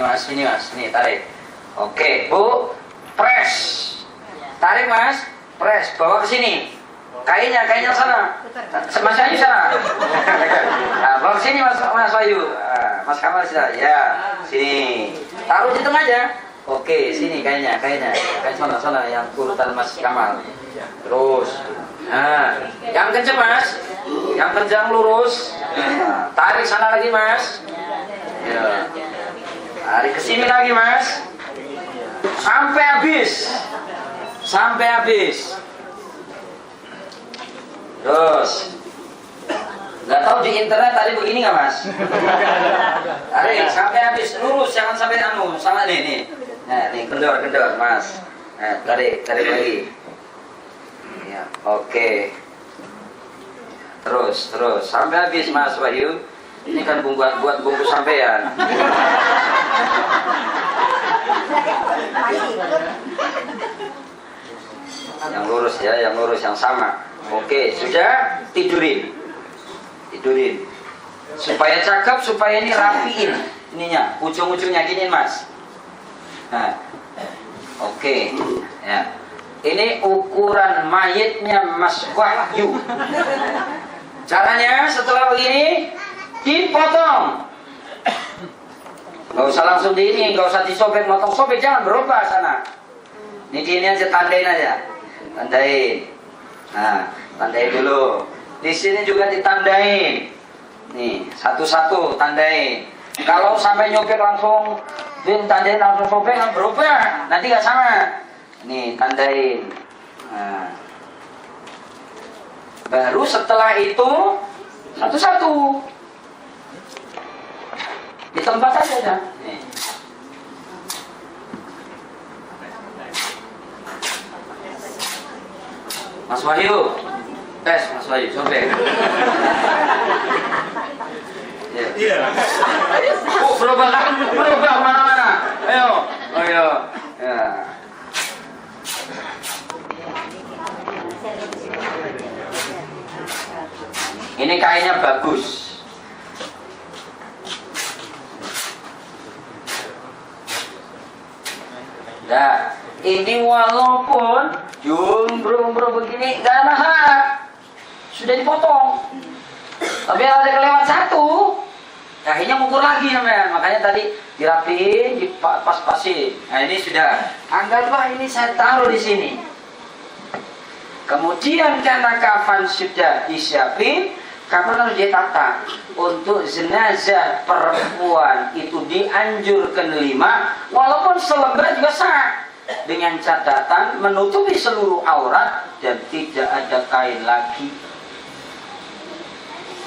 Ini mas, nih tarik. Oke, Bu, press. Tarik mas, press, bawa ke sini. Kayaknya sana. Mas Wahyu sana. Nah, bawa ke sini Mas Wahyu. Nah, Mas Kamal sudah. Ya, sini. Taruh di tengah aja. Oke, sini kayaknya. Kayak sana yang urutan Mas Kamal. Terus. Nah, yang kencang Mas. Yang kencang lurus. Tarik sana lagi Mas. Ya. Tarik ke sini lagi Mas. Sampai habis. Terus. Nggak tahu di internet tadi begini nggak Mas? Tarik sampai habis, lurus, jangan sampai sama nih. Nah, nih kendor Mas. Nah, tarik lagi. Ya, oke. Terus sampai habis Mas Wahyu. Ini kan buat bungkus sampean. Yang lurus ya, yang sama. Oke, sudah tidurin. Supaya cakep, supaya ini rapiin ininya, ujung-ujungnya gini Mas. Nah, oke. Ya. Ini ukuran mayitnya Mas Wahyu. Caranya setelah begini dipotong. Gak usah langsung di ini, gak usah disobek, motong-sobek, jangan berubah sana. Ini aja tandain aja. Tandain. Nah, tandain dulu. Di sini juga ditandain. Nih, satu-satu tandain. Kalau sampai nyobek langsung tandain langsung sobek, berubah. Nanti gak sama. Nih, tandain. Nah. Baru setelah itu satu-satu. Di tempat aja dah. Nih. Mas Wahyu, Mas Wahyu, sobek. Iya. Berubah mana-mana. Ayo. Ya. Ini kainnya bagus. Nah, ini walaupun jumbrung begini gak ada masalah, sudah dipotong. Tapi kalau ada kelewat satu, akhirnya ngukur lagi namanya. Makanya tadi dirapiin, dipas-pasin. Nah ini sudah. Anggaplah ini saya taruh di sini. Kemudian karena kafan sudah disiapin, kafan harus ditata. Untuk jenazah perempuan itu dianjurkan 5, walaupun selembar juga sah. Dengan catatan menutupi seluruh aurat dan tidak ada kain lagi.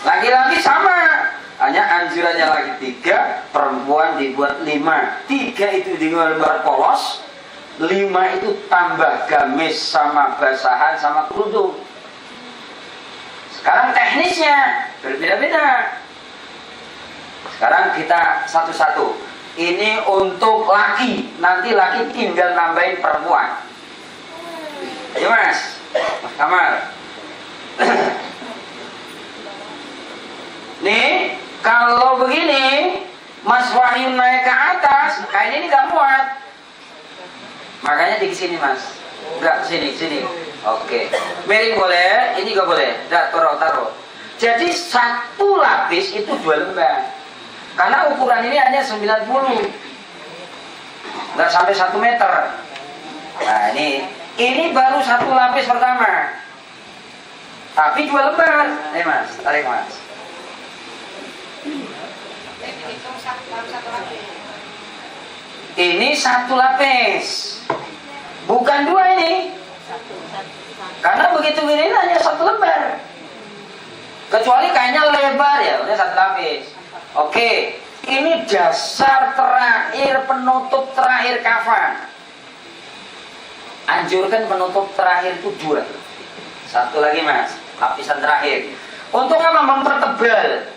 Laki-laki sama, hanya anjurannya lagi 3, perempuan dibuat 5. 3 itu dibuat polos, 5 itu tambah gamis sama basahan sama kerudung. Sekarang teknisnya berbeda-beda. Sekarang kita satu-satu. Ini untuk laki, nanti laki tinggal nambahin perempuan. Ayo Mas Kamal. Nih, kalau begini Mas Wahyu naik ke atas, kain ini gak muat. Makanya di sini Mas. Enggak, sini. Oke. Miring boleh, ini gak boleh. Enggak, taruh. Jadi satu lapis itu 2 lembar. Karena ukuran ini hanya 90. Enggak sampai 1 meter. Nah, ini baru satu lapis pertama. Tapi 2 lembar. Nih Mas, tarik Mas. Ini 1 lapis. Bukan 2 ini. Karena begitu gini hanya 1 lembar. Kecuali kainnya lebar ya, udah 1 lapis. Oke, ini dasar terakhir, penutup terakhir kafan. Anjurkan penutup terakhir itu 2. 1 lagi Mas, lapisan terakhir. Untuk apa? Mempertebal.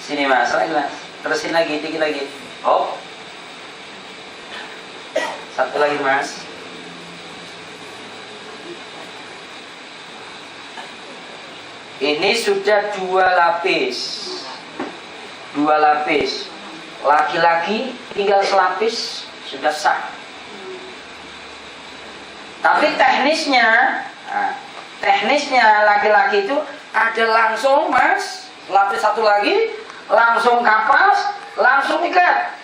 Sini Mas, lagi Mas. Terusin lagi, dikit lagi. Oh. 1 lagi Mas. Ini sudah 2 lapis. Laki-laki tinggal selapis sudah sah. Tapi teknisnya laki-laki itu ada langsung mas, lapis satu lagi, langsung kapas, langsung ikat.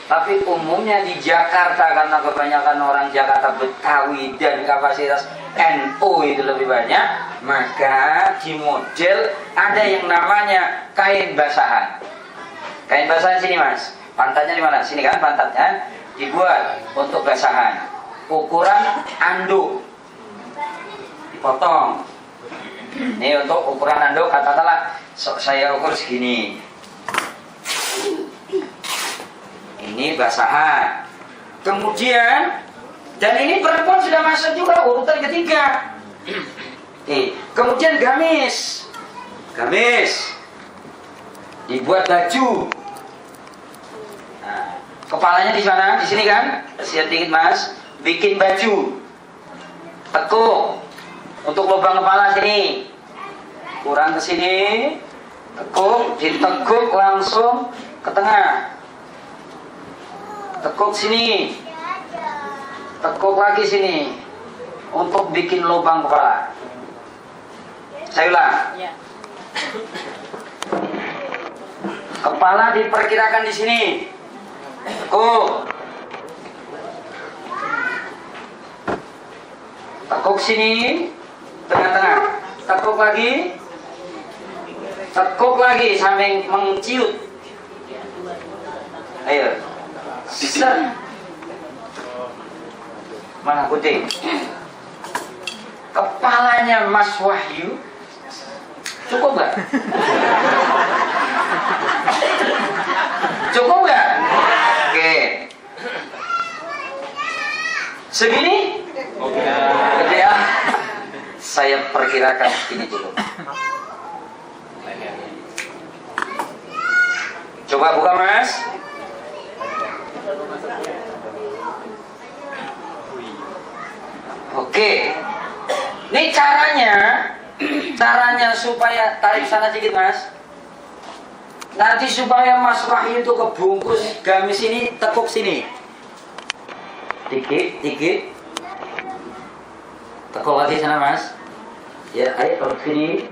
Tapi umumnya di Jakarta, karena kebanyakan orang Jakarta Betawi dan kapasitas NU itu lebih banyak, maka di model ada yang namanya kain basahan. Kain basahan sini mas, pantatnya di mana? Sini kan pantatnya, dibuat untuk basahan. Ukuran anduk, dipotong. Ini untuk ukuran anduk, katakanlah saya ukur segini. Ini basahan. Kemudian, dan ini perempuan sudah masuk juga urutan ketiga. Kemudian gamis, dibuat baju. Nah, kepalanya di sana, di sini kan? Siap dikit mas, bikin baju, tekuk untuk lubang kepala sini, kurang ke sini, tekuk, ditekuk langsung ke tengah, tekuk sini, tekuk lagi sini, untuk bikin lubang kepala. Saya ulang. Kepala diperkirakan di sini, tekuk, tekuk sini, tengah-tengah, tekuk lagi sampai menciut. Ayo, set. Mana putih? Kepalanya Mas Wahyu cukup nggak? Cukup nggak? Oke. Segini? Oke ya. Saya perkirakan ini cukup. Coba buka mas. Oke. Ini caranya supaya tarik sana sedikit mas. Nanti supaya Mas Wahyu itu kebungkus gamis ini, tekuk sini. Dikit. Tekuk lagi sana mas. Ya, ayo tekuk sini.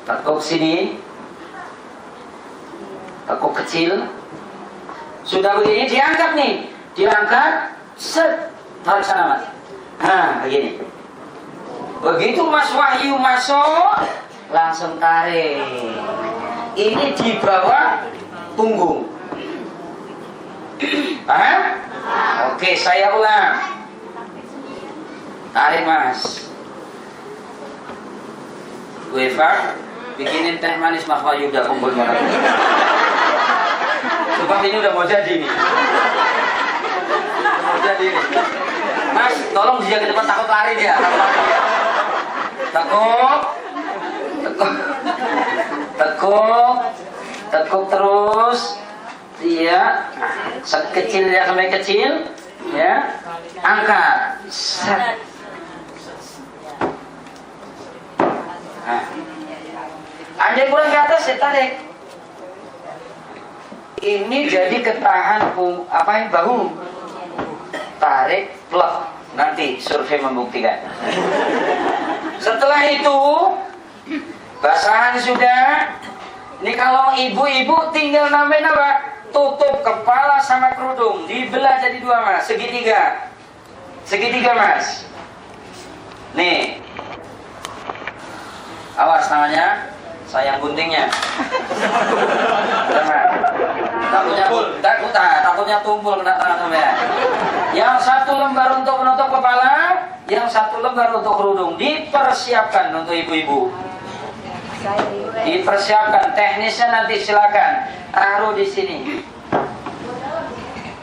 Tekuk sini. Tekuk kecil. Sudah begini diangkat nih. Diangkat, set. Tarik sana mas. Nah, begini. Begitu Mas Wahyu masuk, langsung tarik. Ini di bawah punggung. Paham? Oke, saya ulang. Tarik mas. Bu Eva, bikinin teh manis Mas Wahyu udah kumpul banget. Sebab ini udah mau jadi nih. Mau jadi nih. Mas, tolong dia ke depan, takut lari dia. Tekuk terus, dia sekecil ya sampai kecil, ya, angkat, set. Nah. Andai kurang ke atas, ya tarik. Ini jadi ketahan bahu. Tarik, plek. Nanti survei membuktikan. Setelah itu basahan sudah. Ini kalau ibu-ibu tinggal nambahin apa? Tutup kepala sama kerudung, dibelah jadi dua mas, segitiga mas. Nih, awas tangannya, sayang guntingnya. Takutnya tumpul kena tangan sampean. Yang satu lembar untuk menutup kepala, yang satu lembar untuk kerudung. Dipersiapkan untuk ibu-ibu. Dipersiapkan, teknisnya nanti silakan taruh di sini.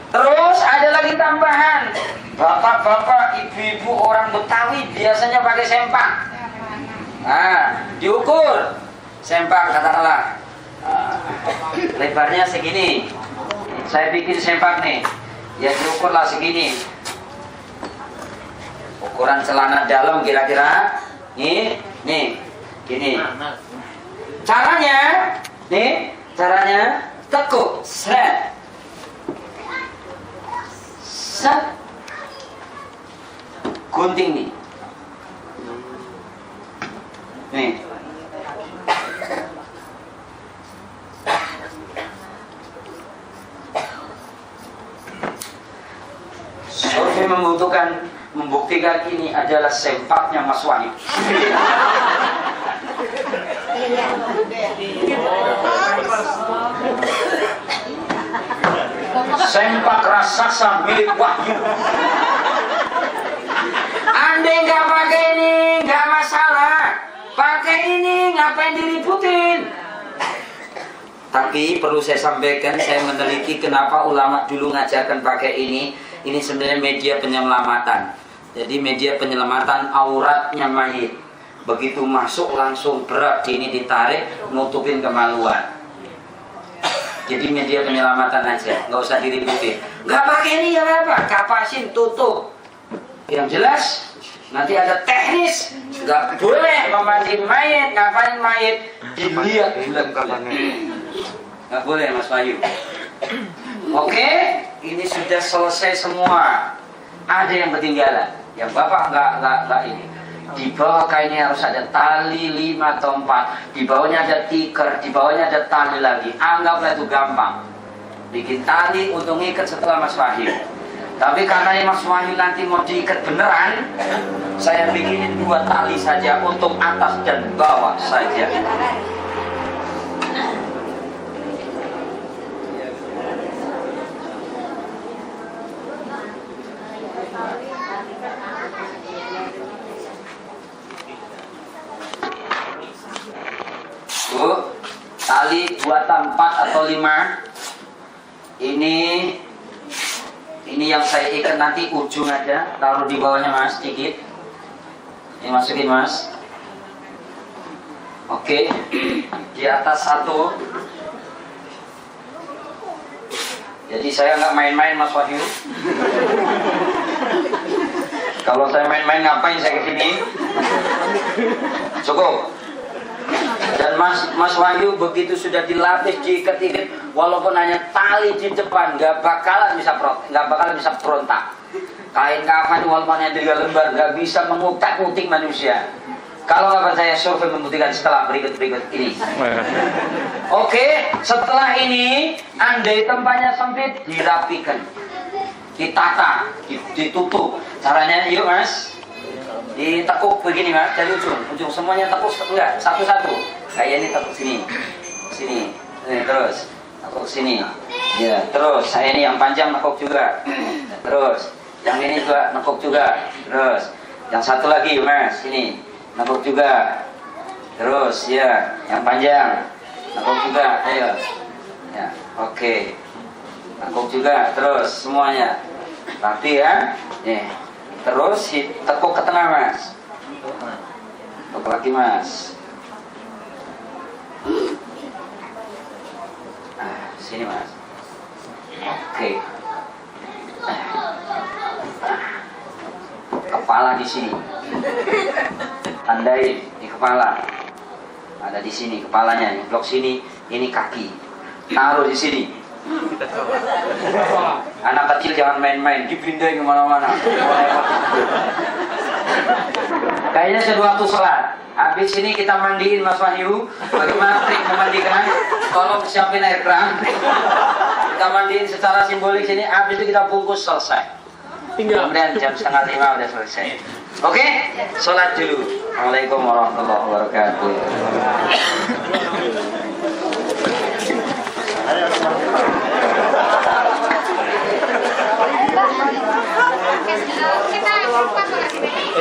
Terus ada lagi tambahan. Bapak-bapak, ibu-ibu orang Betawi biasanya pakai sempak. Nah, diukur sempak katakanlah. Lebarnya segini. Saya bikin sempak nih. Ya diukurlah segini. Ukuran celana dalam kira-kira nih, gini. Caranya nih, Caranya tekuk, set, set, gunting nih. Nih. Survei membuktikan ini adalah sempaknya Mas Wahyu. Sempak raksasa milik Wahyu. Andai nggak pakai ini nggak masalah, pakai ini ngapain diributin? Tapi perlu saya sampaikan, saya meneliti kenapa ulama dulu ngajarkan pakai ini. Ini sebenarnya media penyelamatan. Jadi media penyelamatan auratnya mayit. Begitu masuk langsung berat, ini ditarik, nutupin kemaluan. Jadi media penyelamatan aja, nggak usah diributin. Nggak pakai ini ya apa? Kapasin, tutup. Yang jelas nanti ada teknis, nggak boleh memancing mayit, ngapain mayit dilihat nggak boleh Mas Wahyu. Oke, ini sudah selesai semua. Ada yang ketinggalan, yang Bapak nggak ini. Di bawah kainnya harus ada tali 5 atau 4. Di bawahnya ada tikar, di bawahnya ada tali lagi. Anggaplah itu gampang. Bikin tali untuk ngikat setelah Mas Wahyu. Tapi karena Mas Wahyu nanti mau diikat beneran, saya bikinin 2 tali saja untuk atas dan bawah saja. Tali 2, 4 atau 5. Ini yang saya ikat nanti ujung aja, taruh di bawahnya Mas, sedikit. Ini masukin Mas. Oke. Di atas 1. Jadi saya nggak main-main Mas Wahyu. Kalau saya main-main ngapain saya kesini? Cukup. Dan Mas Wahyu begitu sudah dilapis, diikat-ikat, walaupun hanya tali di depan, nggak bakalan bisa berontak. Kain kafan walaupun hanya 3 lembar, nggak bisa mengutak-utik manusia. Kalau nggak percaya, survei membuktikan setelah berikut ini. Oke, setelah ini, andai tempatnya sempit, dirapikan, ditata, ditutup. Caranya, yuk Mas. Ditekuk begini Mas, dari ujung semuanya tekuk enggak, satu-satu. Kayak ini tekuk sini, terus tekuk sini, ya terus. Saya ini yang panjang tekuk juga, terus. Yang ini juga tekuk juga, terus. Yang satu lagi Mas, ini tekuk juga, terus ya. Yang panjang tekuk juga, ayo, ya oke. Tekuk juga, terus semuanya, rapi ya, nih. Terus tekuk ke tengah Mas. Tekuk lagi Mas. Sini Mas. Oke. Kepala di sini. Tandai di kepala. Ada di sini kepalanya, ini blok sini, ini kaki. Taruh di sini. Anak kecil jangan main-main, dipindahin kemana-mana. Kayaknya sudah waktu sholat. Habis ini kita mandiin Mas Wahyu. Bagaimana trik memandikan? Tolong siapin air keran. Kita mandiin secara simbolik sini. Habis itu kita bungkus, selesai. Kemudian jam 4:30 udah selesai. Oke? Sholat dulu. Assalamualaikum warahmatullahi wabarakatuh.